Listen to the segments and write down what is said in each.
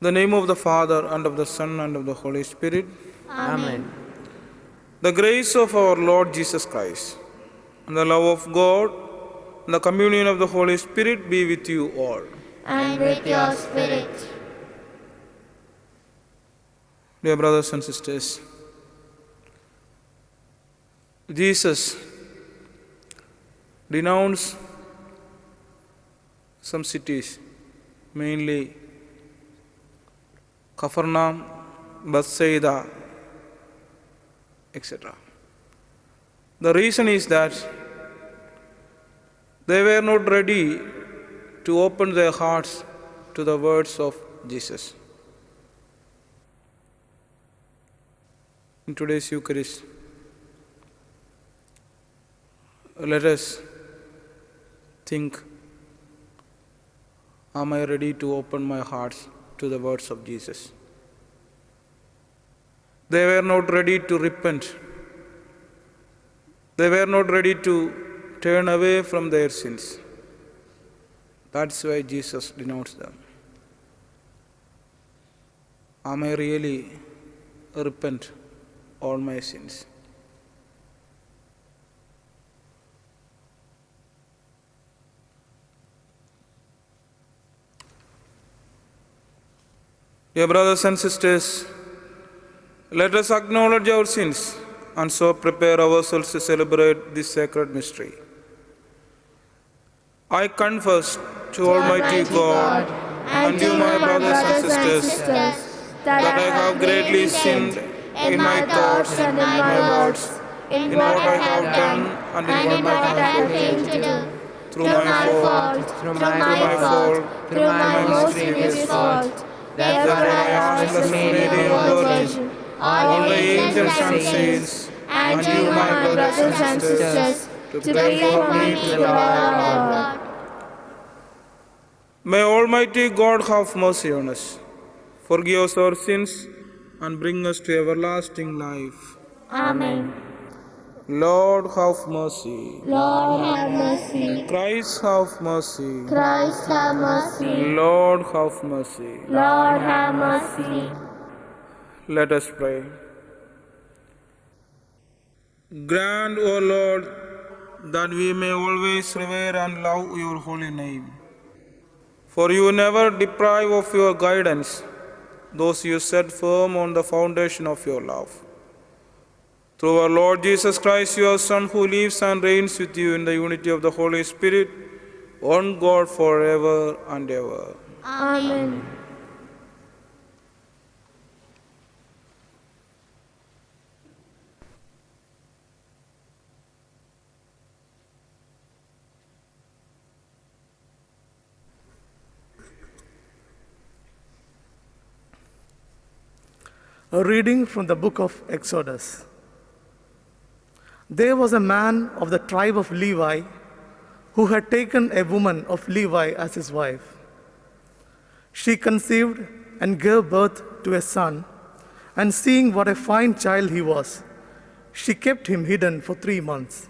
In the name of the Father, and of the Son, and of the Holy Spirit. Amen. The grace of our Lord Jesus Christ, and the love of God, and the communion of the Holy Spirit be with you all. And with your spirit. Dear brothers and sisters, Jesus denounced some cities, mainly Capernaum, Bethsaida, etc. The reason is that they were not ready to open their hearts to the words of Jesus. In today's Eucharist, let us think, am I ready to open my heart to the words of Jesus? They were not ready to repent. They were not ready to turn away from their sins. That's why Jesus denounced them. Am I really repent all my sins? Dear brothers and sisters, let us acknowledge our sins and so prepare ourselves to celebrate this sacred mystery. I confess to Almighty God and you, my brothers and sisters, that I have greatly sinned in my thoughts and in my words, in what I have done and in what I have failed to do, through my fault, through my most grievous fault. Therefore I ask the Lady of Virgin, all the angels and saints, and you, my brothers and sisters, to pray for me to the Lord our God. May Almighty God have mercy on us, forgive us our sins, and bring us to everlasting life. Amen. Lord, have mercy. Lord, have mercy. Christ, have mercy. Christ, have mercy. Lord, have mercy. Lord, have mercy. Let us pray. Grant, O Lord, that we may always revere and love your holy name. For you never deprive of your guidance those you set firm on the foundation of your love. Through our Lord Jesus Christ, your Son, who lives and reigns with you in the unity of the Holy Spirit, one God forever and ever. Amen. A reading from the book of Exodus. There was a man of the tribe of Levi who had taken a woman of Levi as his wife. She conceived and gave birth to a son, and seeing what a fine child he was, she kept him hidden for 3 months.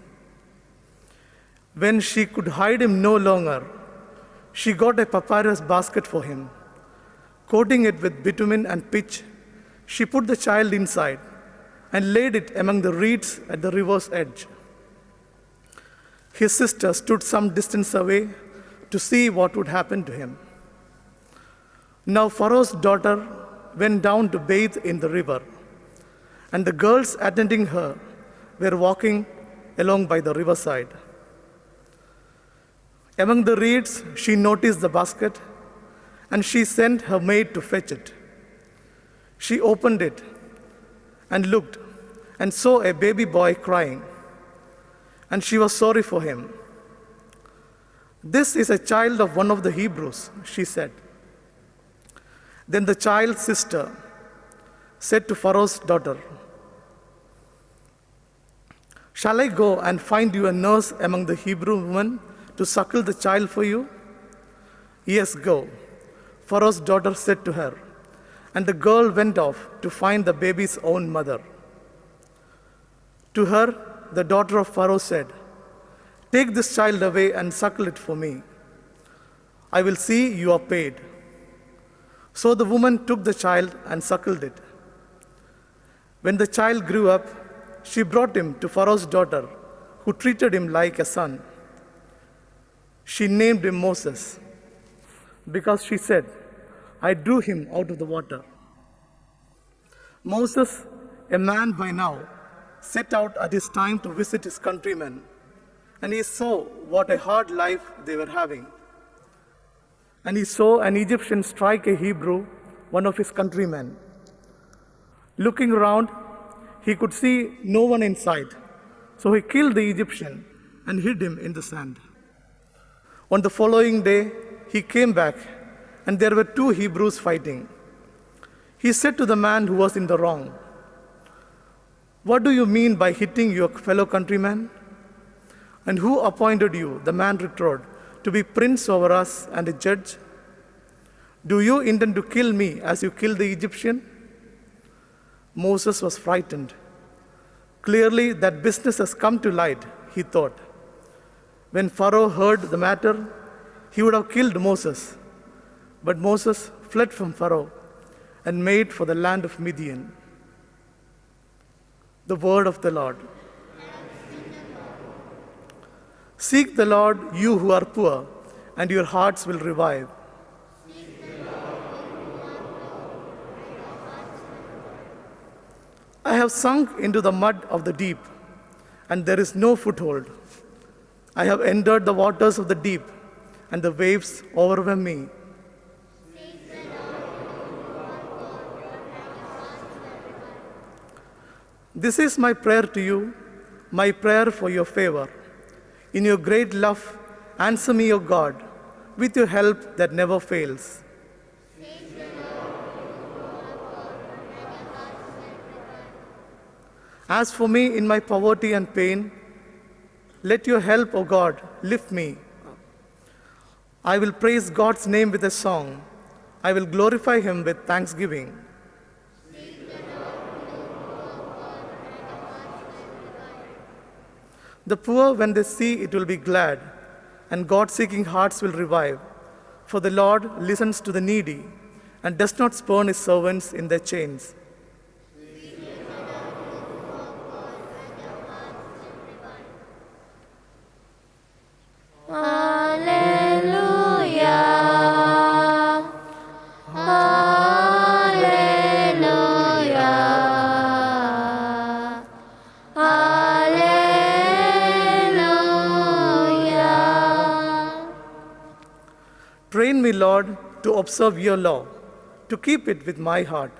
When she could hide him no longer, she got a papyrus basket for him. Coating it with bitumen and pitch, she put the child inside and laid it among the reeds at the river's edge. His sister stood some distance away to see what would happen to him. Now Pharaoh's daughter went down to bathe in the river, and the girls attending her were walking along by the riverside. Among the reeds, she noticed the basket, and she sent her maid to fetch it. She opened it and looked and saw a baby boy crying, and she was sorry for him. "This is a child of one of the Hebrews," she said. Then the child's sister said to Pharaoh's daughter, "Shall I go and find you a nurse among the Hebrew women to suckle the child for you?" "Yes, go," Pharaoh's daughter said to her, and the girl went off to find the baby's own mother. To her, the daughter of Pharaoh said, "Take this child away and suckle it for me. I will see you are paid." So the woman took the child and suckled it. When the child grew up, she brought him to Pharaoh's daughter, who treated him like a son. She named him Moses, because she said, I drew him out of the water. Moses, a man by now, set out at his time to visit his countrymen, and he saw what a hard life they were having. And he saw an Egyptian strike a Hebrew, one of his countrymen. Looking around, he could see no one in sight, so he killed the Egyptian and hid him in the sand. On the following day, he came back, and there were two Hebrews fighting. He said to the man who was in the wrong, What do you mean by hitting your fellow countryman? And who appointed you, the man retorted, to be prince over us and a judge? Do you intend to kill me as you killed the Egyptian? Moses was frightened. Clearly, that business has come to light, he thought. When Pharaoh heard the matter, he would have killed Moses. But Moses fled from Pharaoh and made for the land of Midian. The word of the Lord. Seek the Lord, you who are poor, and your hearts will revive. I have sunk into the mud of the deep, and there is no foothold. I have entered the waters of the deep, and the waves overwhelm me. This is my prayer to you, my prayer for your favor. In your great love, answer me, O God, with your help that never fails. As for me in my poverty and pain, let your help, O God, lift me. I will praise God's name with a song. I will glorify him with thanksgiving. The poor, when they see it, will be glad, and God-seeking hearts will revive. For the Lord listens to the needy and does not spurn his servants in their chains. Hallelujah. Hallelujah. Hallelujah. Train me, Lord, to observe your law, to keep it with my heart.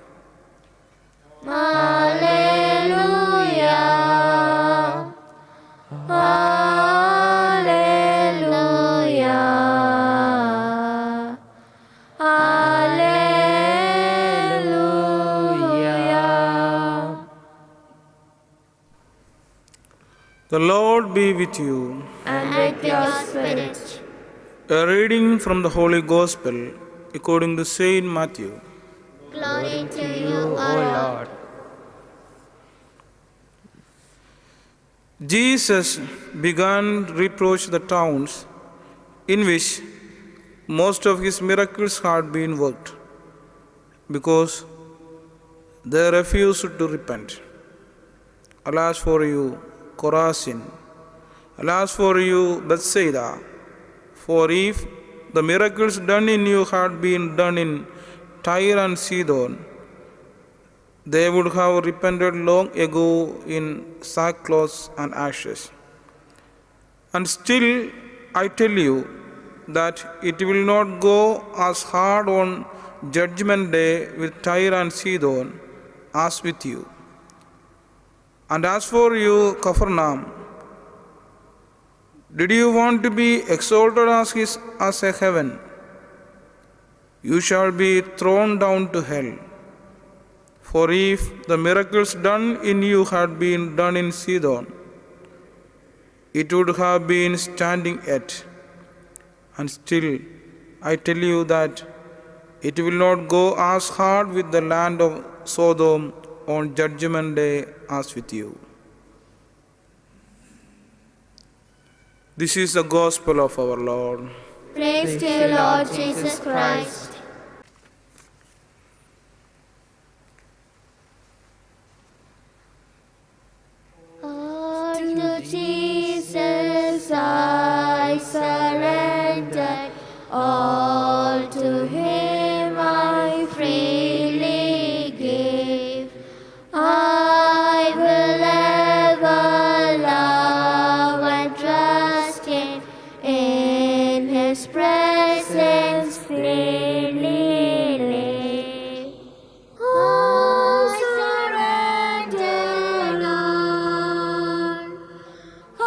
Hallelujah. Hallelujah. Hallelujah. The Lord be with you. And with your spirit. A reading from the Holy Gospel according to Saint Matthew. Glory to you, O Lord. Jesus began to reproach the towns in which most of his miracles had been worked, because they refused to repent. Alas for you, Chorazin! Alas for you, Bethsaida! For if the miracles done in you had been done in Tyre and Sidon, they would have repented long ago in sackcloth and ashes. And still, I tell you that it will not go as hard on Judgment Day with Tyre and Sidon as with you. And as for you, Capernaum, did you want to be exalted as a heaven? You shall be thrown down to hell. For if the miracles done in you had been done in Sidon, it would have been standing yet. And still, I tell you that it will not go as hard with the land of Sodom on Judgment Day as with you. This is the gospel of our Lord. Praise to you, Lord Jesus Christ. Jesus, I surrender. All to Him I freely give. I will ever love and trust Him. In His presence freely live. I surrender, Lord. I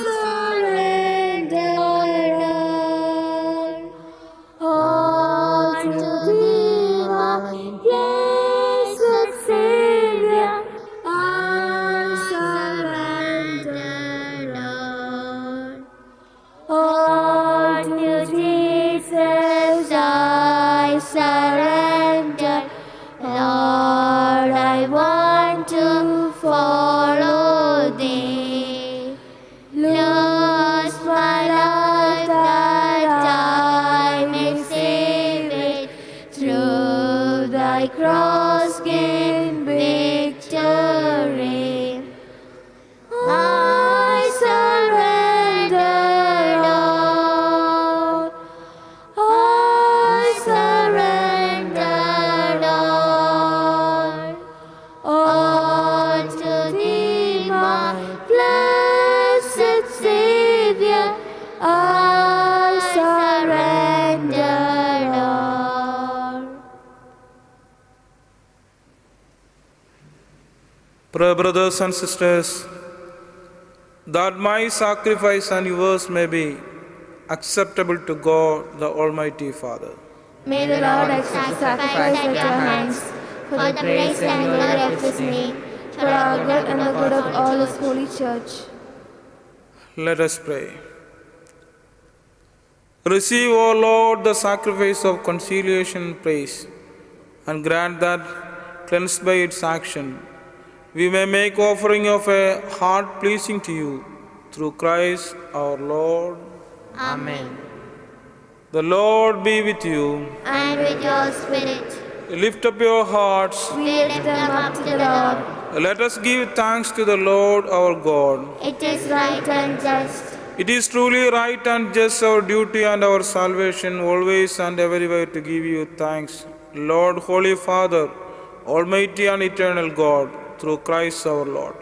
surrender, Lord. All to Thee, my blessed Savior. I surrender, Lord. All to Jesus I surrender. Lord, I want to follow Thee. Lose my life that I may save it. Through Thy cross gain victory. I surrender, Lord. I surrender, Lord. All to Thee, my blessed Savior, I surrender, Lord. Pray, brothers and sisters, that my sacrifice and yours may be acceptable to God, the Almighty Father. May the Lord accept sacrifice at your hands for the praise and glory of His name, for our good and the good of all His holy church. Let us pray. Receive, O Lord, the sacrifice of conciliation and praise, and grant that, cleansed by its action, we may make offering of a heart pleasing to you, through Christ our Lord. Amen. The Lord be with you. And with your spirit, Lift up your hearts. we lift them up to the Lord. Let us give thanks to the Lord our God. It is right and just. It is truly right and just, our duty and our salvation, always and everywhere to give you thanks, Lord, Holy Father, Almighty and eternal God, through Christ our Lord.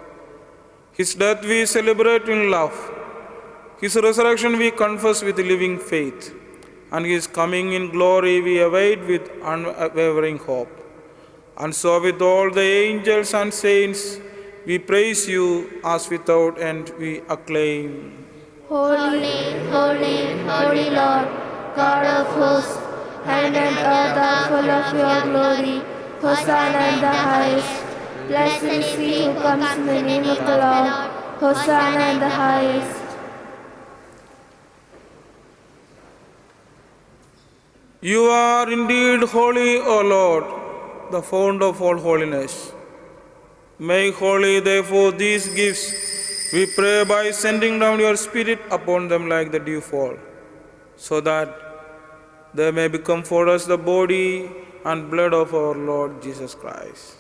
His death we celebrate in love. His resurrection we confess with living faith. And His coming in glory we await with unwavering hope. And so with all the angels and saints, we praise you as without end we acclaim. Holy, holy, holy Lord, God of hosts, heaven and earth are full of your glory. Hosanna in the highest. Blessed is he who comes in the name of the Lord. Hosanna in the highest. You are indeed holy, O Lord, the fount of all holiness. Make holy, therefore, these gifts, we pray, by sending down your Spirit upon them like the dewfall, so that they may become for us the body and blood of our Lord Jesus Christ.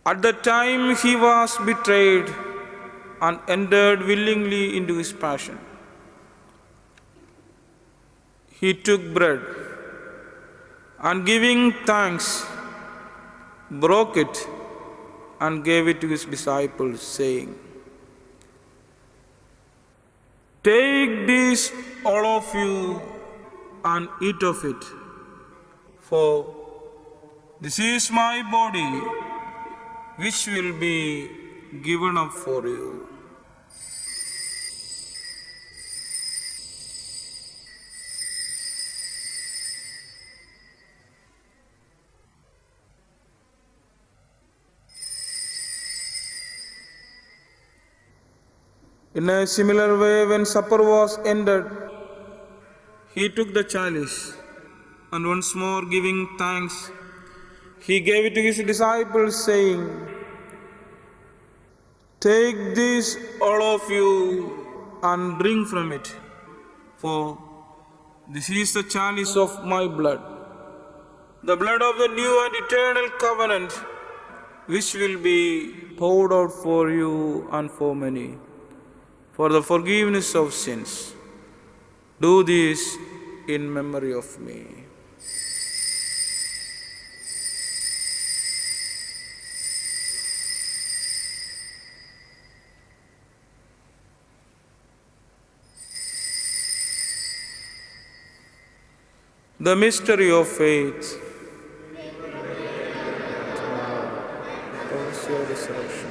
At the time He was betrayed and entered willingly into His passion, He took bread and, giving thanks, broke it and gave it to His disciples, saying, "Take this, all of you, and eat of it, for this is my body, which will be given up for you." In a similar way, when supper was ended, He took the chalice, and once more giving thanks, He gave it to His disciples, saying, "Take this, all of you, and drink from it, for this is the chalice of my blood, the blood of the new and eternal covenant, which will be poured out for you and for many, for the forgiveness of sins. Do this in memory of me. The mystery of faith. Your resurrection.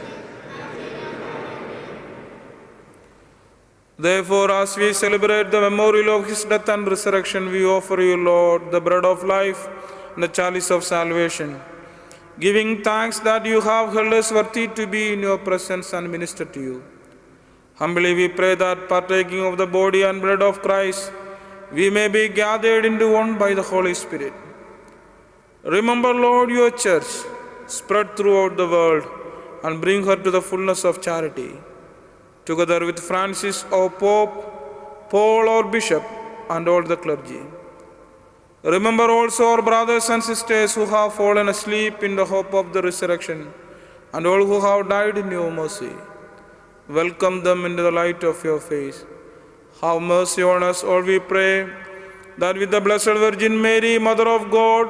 Therefore, as we celebrate the memorial of his death and resurrection, we offer you, Lord, the bread of life and the chalice of salvation, giving thanks that you have held us worthy to be in your presence and minister to you. Humbly we pray that, partaking of the body and blood of Christ, we may be gathered into one by the Holy Spirit. Remember, Lord, your church, spread throughout the world, and bring her to the fullness of charity, together with Francis, our Pope, Paul, our Bishop, and all the clergy. Remember also our brothers and sisters who have fallen asleep in the hope of the resurrection, and all who have died in your mercy. Welcome them into the light of your face. Have mercy on us, all we pray, that with the Blessed Virgin Mary, Mother of God,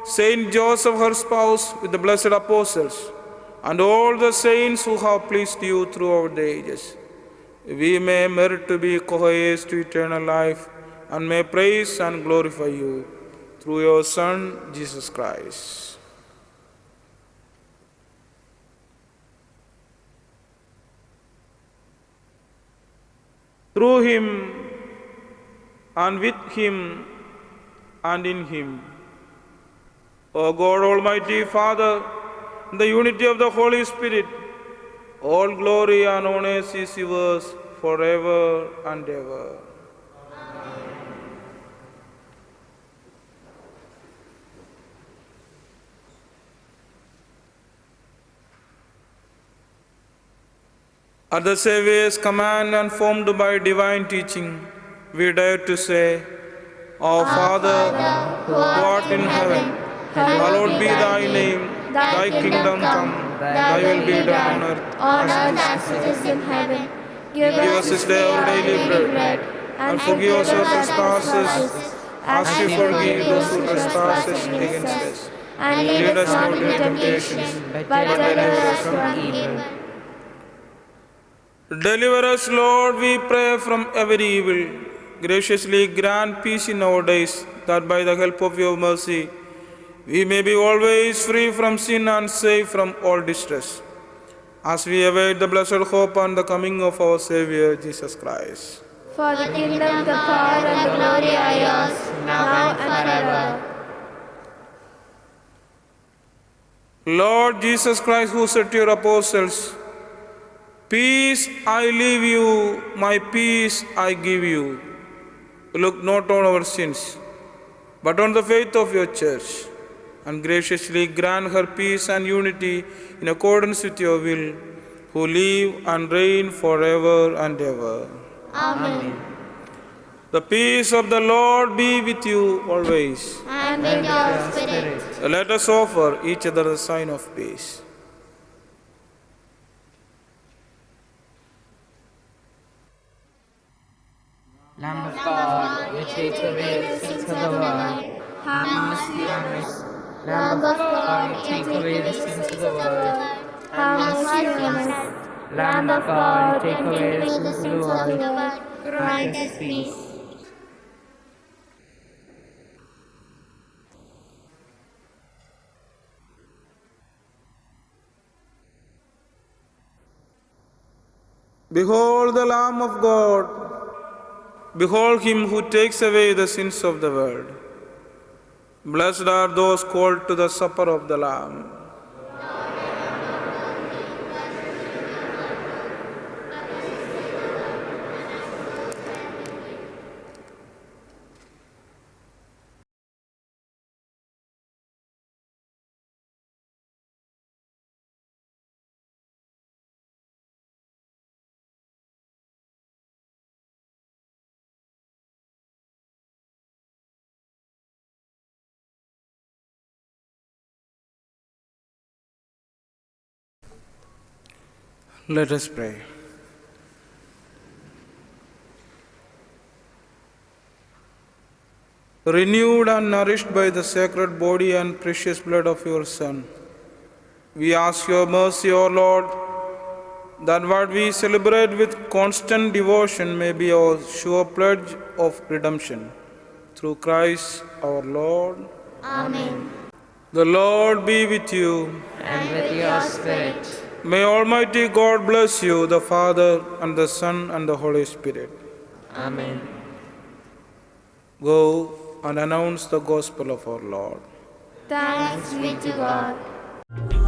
Saint Joseph, her spouse, with the blessed apostles, and all the saints who have pleased you throughout the ages, we may merit to be co-heirs to eternal life, and may praise and glorify you through your Son, Jesus Christ. Through him, and with him, and in him, O God, Almighty Father, in the unity of the Holy Spirit, all glory and honor is yours forever and ever. At the Saviour's command and formed by divine teaching, we dare to say, Our Father, who art in heaven, hallowed be thy name. Thy kingdom come, thy will be done on earth as it is in heaven. Give us this day our daily bread, and forgive us our trespasses, as we forgive those who trespass against us. And lead us not into temptation, but deliver us from evil. Deliver us, Lord, we pray, from every evil. Graciously grant peace in our days, that by the help of your mercy, we may be always free from sin and safe from all distress, as we await the blessed hope and the coming of our Savior, Jesus Christ. For the kingdom, the power, and the glory are yours, now and forever. Lord Jesus Christ, who said to your apostles, Peace I leave you, my peace I give you. Look not on our sins, but on the faith of your church, and graciously grant her peace and unity in accordance with your will, who live and reign forever and ever. Amen. The peace of the Lord be with you always. And with your spirit. Let us offer each other the sign of peace. Lamb of God, you take away the sins of the world, have mercy on us. Lamb of God, you take away the sins of the world, have mercy on us. Lamb of God, you take away the sins of the world, grant us peace. Behold the Lamb of God. Behold him who takes away the sins of the world. Blessed are those called to the supper of the Lamb. Let us pray. Renewed and nourished by the sacred body and precious blood of your Son, we ask your mercy, O Lord, that what we celebrate with constant devotion may be our sure pledge of redemption. Through Christ our Lord. Amen. The Lord be with you. And with your spirit. May Almighty God bless you, the Father, and the Son, and the Holy Spirit. Amen. Go and announce the gospel of our Lord. Thanks be to God.